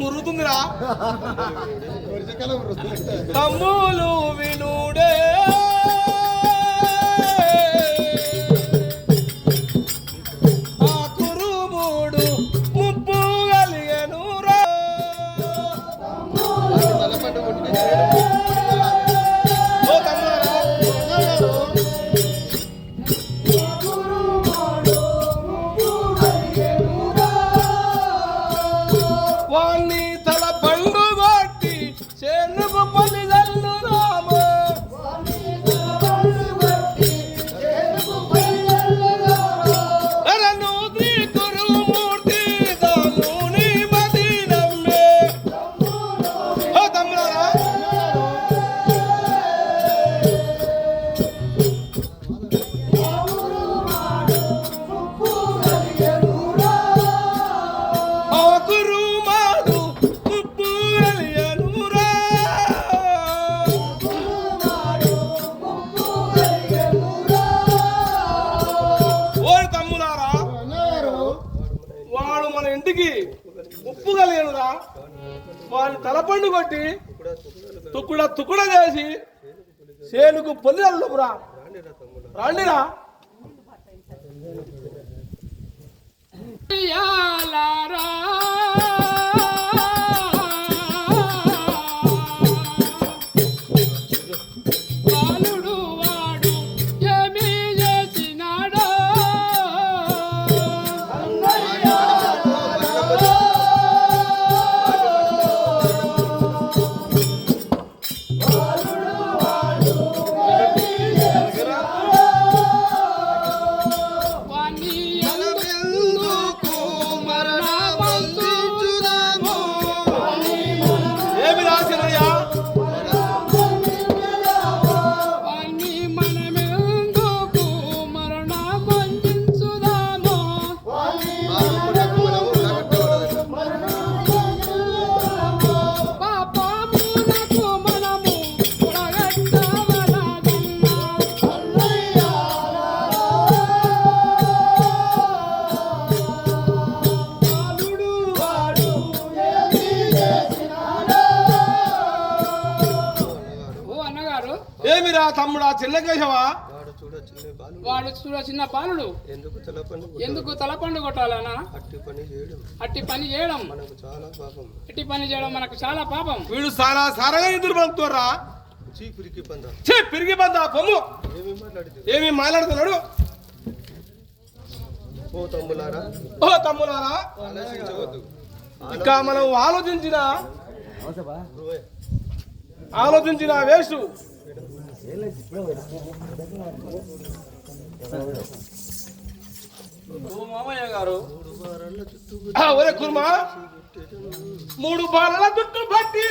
మురుగుతుందిరా తమ్ములు వినుడే ఉప్పు కలిగనురా వాడిని తలపండు కొట్టి తుక్కుడ చేసి సేనుకు పొల్లి అల్లురా రాండిరా ఏమిరా తమ్ముడా చిన్న కేశవా వాడు చూడ చిన్న బాలుడు ఎందుకు తలపండు కొట్టాలనా అట్టి పని చేయడం మనకు చాలా పాపం వీడు చాలా సారగా ఎదురు పంపుతారా పిరికి పందా పొమ్ము ఏమి మాట్లాడుతున్నాడు ఓ తమ్ములారా ఇక మనం ఆలోచించిన వేసు మామయ్య గారు ఒరే కుర్మా 3 బాలల చుట్టూ పట్టి